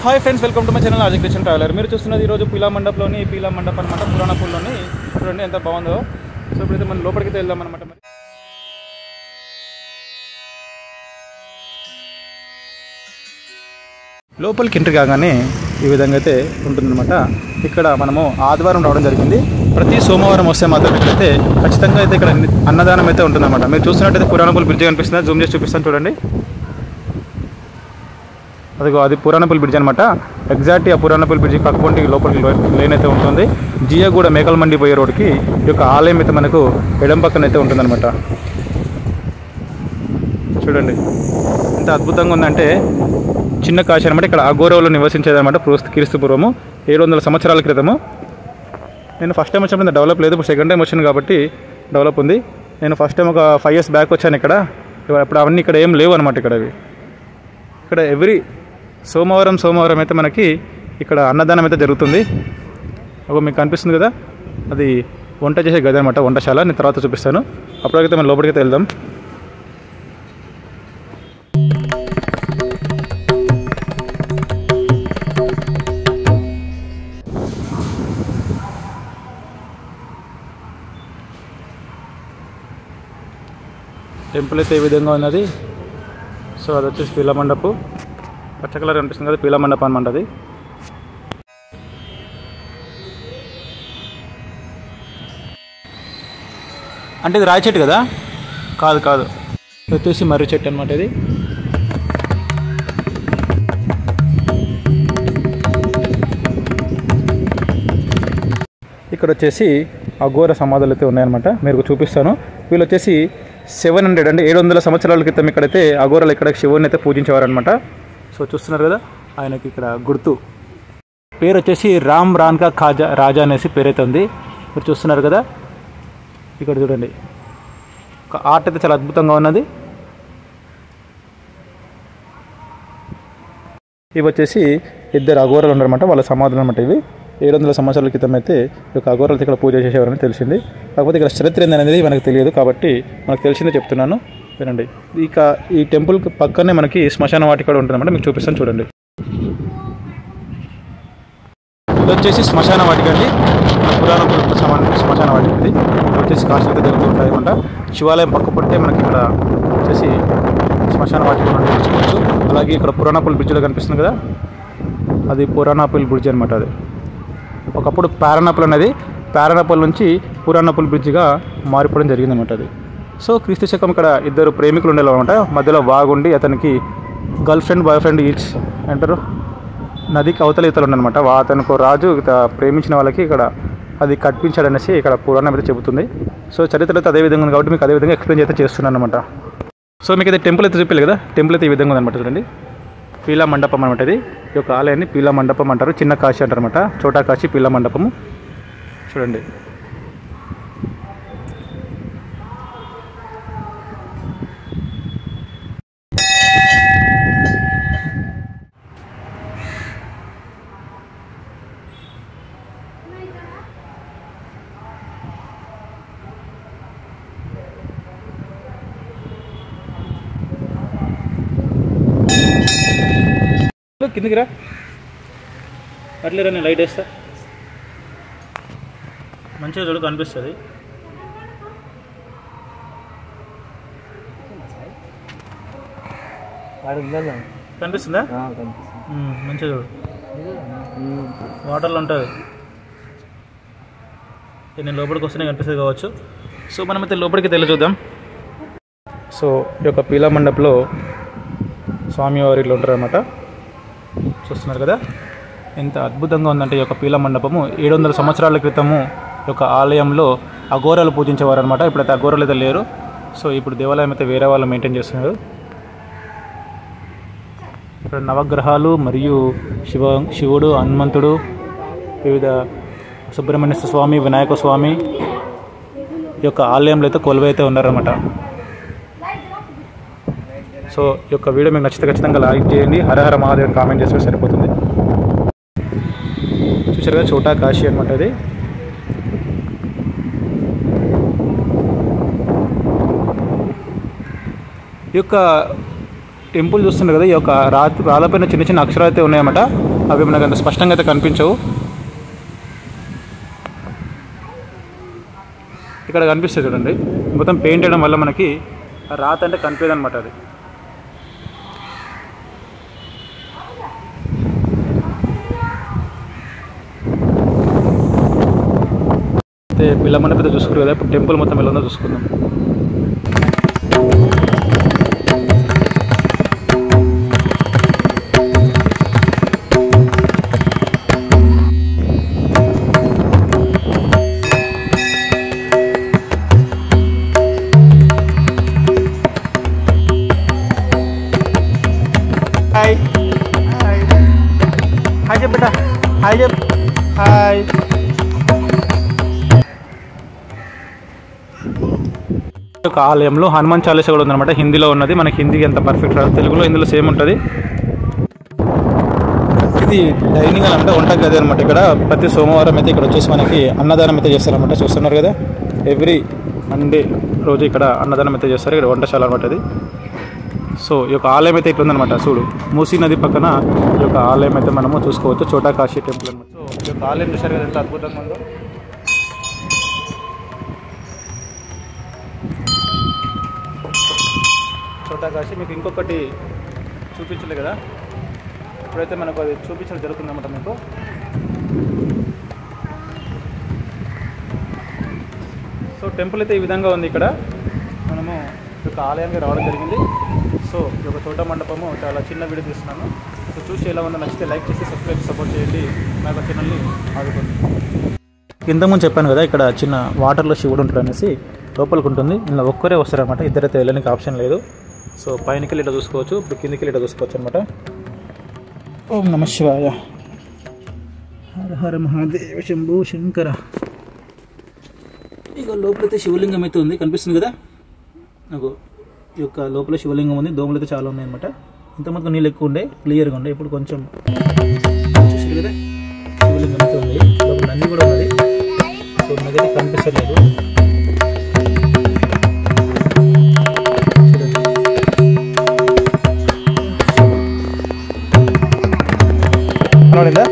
Hi friends, welcome to my channel Ajay Christian traveller. మీరు చూస్తున్నది ఈరోజు పీలా మండపంలోని పీలా మండపం అనమాట. పురాణపూల్లోని చూడండి ఎంత బాగుందో. సో ఇప్పుడైతే మనం లోపలికి వెళ్దాం అనమాట. మరి లోపలికి ఎంట్రీ కాగానే ఈ విధంగా అయితే ఉంటుందన్నమాట. ఇక్కడ మనము ఆదివారం రావడం జరిగింది. ప్రతి సోమవారం వస్తే మాత్రం ఇక్కడైతే ఖచ్చితంగా అయితే ఇక్కడ అన్నదానం అయితే ఉంటుందన్నమాట. మీరు చూస్తున్నట్టయితే పురాణపూల్ బ్రిడ్జ్ కనిపిస్తుంది. జూమ్ చేసి చూపిస్తాను చూడండి. అదిగో అది పురాణపూల్ బ్రిడ్జ్ అనమాట. ఎగ్జాక్ట్ ఆ పురాణపూల్ బ్రిడ్జ్ పక్కపొంటి లోపలికి లేన్ అయితే ఉంటుంది. జియాగూడ మేకల మండి పోయే రోడ్కి ఈ యొక్క ఆలయం అయితే మనకు ఎడం పక్కన అయితే ఉంటుందన్నమాట. చూడండి ఎంత అద్భుతంగా ఉందంటే, చిన్న కాశీ అనమాట. ఇక్కడ అఘోరవులు నివసించేదన్నమాట. క్రీస్తు పూర్వము 700 సంవత్సరాల క్రితము. నేను ఫస్ట్ టైం వచ్చినప్పుడు డెవలప్ లేదు, ఇప్పుడు సెకండ్ టైం వచ్చాను కాబట్టి డెవలప్ ఉంది. నేను ఫస్ట్ టైం ఒక 5 years బ్యాక్ వచ్చాను ఇక్కడ. ఇప్పుడు అవన్నీ ఇక్కడ ఏం లేవు అనమాట. ఇక్కడ ఎవ్రీ సోమవారం అయితే మనకి ఇక్కడ అన్నదానం అయితే జరుగుతుంది. ఒక మీకు కనిపిస్తుంది కదా, అది వంట చేసే గది అనమాట, వంటశాల. నేను తర్వాత చూపిస్తాను. అప్పటికైతే మనం లోపలికైతే వెళ్దాం. టెంపుల్ అయితే ఈ విధంగా ఉన్నది. సో అది వచ్చేసి పీలా మండపం. పచ్చ కలర్ కనిపిస్తుంది కదా, పీలా మండపం అనమాట. అది అంటే ఇది రాయి చెట్టు కదా? కాదు, ఇది వచ్చేసి మర్రి చెట్టు అనమాట. ఇది ఇక్కడ వచ్చేసి అఘోర సమాధులు అయితే ఉన్నాయన్నమాట. మీకు చూపిస్తాను. వీళ్ళు వచ్చేసి 700 అంటే 700 సంవత్సరాల క్రితం ఇక్కడైతే అఘోరాలు ఇక్కడ శివుని అయితే పూజించేవారనమాట. సో చూస్తున్నారు కదా, ఆయనకి ఇక్కడ గుర్తు పేరు వచ్చేసి రామ్ రాన్కా రాజా అనేసి పేరైతే ఉంది. మీరు చూస్తున్నారు కదా, ఇక్కడ చూడండి. ఒక ఆర్ట్ అయితే చాలా అద్భుతంగా ఉన్నది. ఇవి వచ్చేసి 2 అఘోరాలు ఉన్నారన్నమాట. వాళ్ళ సమాధులు అనమాట. ఇవి 700 సంవత్సరాల క్రితం అయితే ఈ యొక్క అఘోరాలు ఇక్కడ పూజ చేసేవారని తెలిసింది. కాకపోతే ఇక్కడ చరిత్ర ఏందనేది మనకు తెలియదు, కాబట్టి మనకు తెలిసిందే చెప్తున్నాను వినండి. ఇక ఈ టెంపుల్ పక్కనే మనకి శ్మశాన వాటిక కూడా ఉంటుందన్నమాట. మీకు చూపిస్తాను చూడండి. ఇది వచ్చేసి శ్మశాన వాటిక అండి. పురాణపూల్ శ్మశాన వాటిక. ఇది వచ్చేసి కాశీ అయితే జరుగుతూ ఉంటాయి అనమాట. శివాలయం పక్క పట్టే మనకి ఇక్కడ వచ్చేసి శ్మశాన వాటిక తెలుసుకోవచ్చు. అలాగే ఇక్కడ పురాణపూల్ బ్రిడ్జ్లో కనిపిస్తుంది కదా, అది పురాణపూల్ బ్రిడ్జ్ అనమాట. అది ఒకప్పుడు పారానాపుల్ అనేది పారానాపుల్ నుంచి పురాణపూల్ బ్రిడ్జిగా మారిపోవడం జరిగిందనమాట. అది సో క్రీస్తు శకం ఇక్కడ 2 ప్రేమికులు ఉండేవాళ్ళమాట. మధ్యలో వాగుండి అతనికి girl friend boy friend each అంటారు. నదికి అవతల ఈతలు ఉండనమాట. అతనికి రాజు ప్రేమించిన వాళ్ళకి ఇక్కడ అది కట్టించాడనేసి ఇక్కడ పురాణం అయితే చెబుతుంది. సో చరిత్ర అయితే అదే విధంగా ఉంది కాబట్టి మీకు అదే విధంగా ఎక్స్ప్లెయిన్ అయితే చేస్తున్నాను అనమాట. సో మీకు అయితే టెంపుల్ అయితే చూపించలేదు కదా, టెంపుల్ అయితే ఈ విధంగా ఉందన్నమాట. చూడండి, పీలా మండపం అనమాట. ఇది ఈ యొక్క ఆలయాన్ని పీలా మండపం అంటారు. చిన్న కాశీ అంటారు అనమాట. చోటా కాశీ పీలా మండపము. చూడండి, కిందికి రా, అట్లేరా, నేను లైట్ వేస్తా. మంచిగా చూడు, కనిపిస్తుంది. కనిపిస్తుందా? మంచిగా చూడు, వాటర్లో ఉంటుంది. నేను లోపలికి వస్తేనే కనిపిస్తుంది కావచ్చు. సో మనమైతే లోపలికి తెల్ల చూద్దాం. సో ఈ యొక్క పీలా మండపంలో స్వామివారి ఇట్లా ఉంటారు అన్నమాట. చూస్తున్నారు కదా, ఎంత అద్భుతంగా ఉందంటే ఈ యొక్క పీలా మండపము. 700 సంవత్సరాల క్రితము ఈ యొక్క ఆలయంలో అఘోరాలు పూజించేవారు అనమాట. ఇప్పుడైతే అఘోరాలు అయితే లేరు. సో ఇప్పుడు దేవాలయం అయితే వేరే వాళ్ళు మెయింటైన్ చేస్తున్నారు. ఇక్కడ నవగ్రహాలు మరియు శివుడు, హనుమంతుడు, వివిధ సుబ్రహ్మణ్య స్వామి, వినాయక స్వామి ఈ యొక్క ఆలయంలో అయితే కొలువైతే ఉన్నారన్నమాట. సో ఈ యొక్క వీడియో మీకు నచ్చితే ఖచ్చితంగా లైక్ చేయండి. హరహర మహాదేవ్ కామెంట్ చేస్తే సరిపోతుంది. చూసారుగా, చోటా కాశీ అనమాట. అది ఈ యొక్క టెంపుల్ చూస్తున్నారు కదా, ఈ యొక్క రాళ్ళపైన చిన్న చిన్న అక్షరాలు అయితే ఉన్నాయన్నమాట. అవి మనకు అంత స్పష్టంగా అయితే కనిపించవు. ఇక్కడ కనిపిస్తుంది చూడండి, మొత్తం పెయింట్ వేయడం వల్ల మనకి రాత అంటే కనిపించదు అనమాట. అది అయితే పిల్ల మండపం చూసుకున్నారు కదా, ఇప్పుడు టెంపుల్ మొత్తం ఎలా ఉందో చూసుకుందాం. హాయ్ హాయ్ హాయ్ చెప్ బేటా, హాయ్ చెప్, హాయ్. ఒక ఆలయంలో హనుమాన్ చాలీసా కూడా ఉందన్నమాట, హిందీలో ఉన్నది. మనకి హిందీకి ఎంత పర్ఫెక్ట్ రాదు, తెలుగులో ఇందులో సేమ్ ఉంటుంది. ఇది డైనింగ్ అంటే వంట గది అనమాట. ఇక్కడ ప్రతి సోమవారం అయితే ఇక్కడ వచ్చేసి మనకి అన్నదానం అయితే చేస్తారనమాట. చూస్తున్నారు కదా, ఎవ్రీ మండే రోజు ఇక్కడ అన్నదానం అయితే చేస్తారు. ఇక్కడ వంటశాల అనమాట ఇది. సో ఈ యొక్క ఆలయం అయితే ఇట్లుందనమాట. చూడు, మూసీ నది పక్కన ఈ యొక్క ఆలయం అయితే మనము చూసుకోవచ్చు, చోటా కాశీ టెంపుల్ అనమాట. సో ఈ యొక్క ఆలయం చూసారు కదా ఎంత అద్భుతంగా ఉందో. చోటా కాశీ మీకు ఇంకొకటి చూపించలే కదా, ఇప్పుడైతే మనకు అది చూపించడం జరుగుతుందన్నమాట మీకు. సో టెంపుల్ అయితే ఈ విధంగా ఉంది. ఇక్కడ మనము ఈ యొక్క ఆలయానికి రావడం జరిగింది. సో ఈ యొక్క చోటా మండపము చాలా చిన్న వీడియో తీస్తున్నాను. సో చూసి ఎలా ఉందో నచ్చితే లైక్ చేసి సబ్స్క్రైబ్ సపోర్ట్ చేయండి, మా యొక్క ఛానల్ని ఆదుకోండి. ఇంతకుముందు చెప్పాను కదా, ఇక్కడ చిన్న వాటర్లో శివుడు ఉంటాడు అనేసి, లోపలికి ఉంటుంది. ఇలా ఒక్కరే వస్తారనమాట, ఇద్దరైతే వెళ్ళడానికి ఆప్షన్ లేదు. సో పైనకి ఇట్లా చూసుకోవచ్చు, ఇప్పుడు కిందికి ఇట్లా చూసుకోవచ్చు అనమాట. ఓం నమ శివాయ, హర హర మహాదేవ శంభూ శంకర. ఇక లోపలైతే శివలింగం అయితే ఉంది, కనిపిస్తుంది కదా నాకు. ఈ యొక్క లోపల శివలింగం ఉంది, దోమలు అయితే చాలా ఉన్నాయి అనమాట. ఇంతమంది నీళ్ళు ఎక్కువ ఉండే, క్లియర్గా ఉండే. ఇప్పుడు కొంచెం చూసారు కదా, శివలింగం అయితే ఉంది, లోపల నంది కూడా ఉన్నది. సో మనకైతే కనిపిస్తలేదు. కనబడిందా?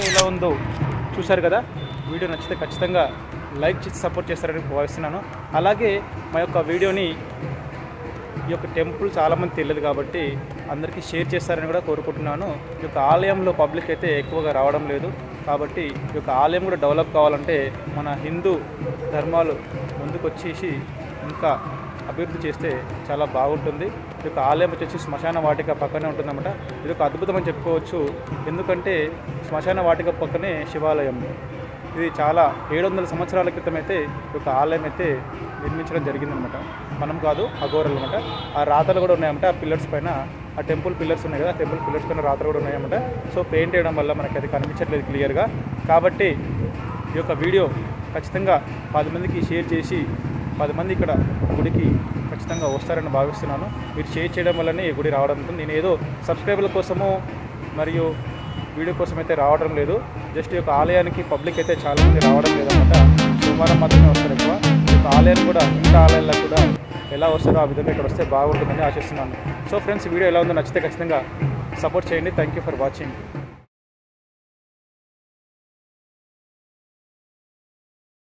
ఎలా ఉందో చూశారు కదా. వీడియో నచ్చితే ఖచ్చితంగా లైక్ చేసి సపోర్ట్ చేస్తారని భావిస్తున్నాను. అలాగే మా యొక్క వీడియోని, ఈ యొక్క టెంపుల్ చాలామంది తెలియదు కాబట్టి అందరికీ షేర్ చేస్తారని కూడా కోరుకుంటున్నాను. ఈ యొక్క ఆలయంలో పబ్లిక్ అయితే ఎక్కువగా రావడం లేదు కాబట్టి ఈ యొక్క ఆలయం కూడా డెవలప్ కావాలంటే మన హిందూ ధర్మాలు ముందుకు వచ్చేసి ఇంకా అభివృద్ధి చేస్తే చాలా బాగుంటుంది. ఈ యొక్క ఆలయం వచ్చేసి శ్మశాన వాటిక పక్కనే ఉంటుందన్నమాట. ఇది ఒక అద్భుతం అని చెప్పుకోవచ్చు. ఎందుకంటే శ్మశాన వాటిక పక్కనే శివాలయం. ఇది చాలా 700 సంవత్సరాల క్రితం అయితే ఈ యొక్క ఆలయం అయితే నిర్మించడం జరిగిందనమాట. మనం కాదు, అఘోరలు అనమాట. ఆ రాతలు కూడా ఉన్నాయన్నమాట. ఆ పిల్లర్స్ పైన, ఆ టెంపుల్ పిల్లర్స్ ఉన్నాయి కదా, ఆ టెంపుల్ పిల్లర్స్ పైన రాతలు కూడా ఉన్నాయన్నమాట. సో పెయింట్ వేయడం వల్ల మనకి అది కనిపించట్లేదు క్లియర్గా. కాబట్టి ఈ యొక్క వీడియో ఖచ్చితంగా 10 మందికి షేర్ చేసి 10 మంది ఇక్కడ గుడికి ఖచ్చితంగా వస్తారని భావిస్తున్నాను. మీరు షేర్ చేయడం వల్లనే ఈ గుడి రావడం ఉంటుంది. నేను ఏదో సబ్స్క్రైబర్ల కోసము మరియు వీడియో కోసం అయితే రావడం లేదు. జస్ట్ ఈ యొక్క ఆలయానికి పబ్లిక్ అయితే చాలామంది రావడం లేదన్నమాట. సోమవారం మాత్రమే వస్తారు ఎక్కువ. ఈ యొక్క ఆలయాన్ని కూడా ఇంకా ఆలయాల్లో కూడా ఎలా వస్తారో ఆ విధంగా ఇక్కడ వస్తే బాగుంటుందని ఆశిస్తున్నాను. సో ఫ్రెండ్స్, వీడియో ఎలా ఉందో నచ్చితే ఖచ్చితంగా సపోర్ట్ చేయండి. Thank you for watching.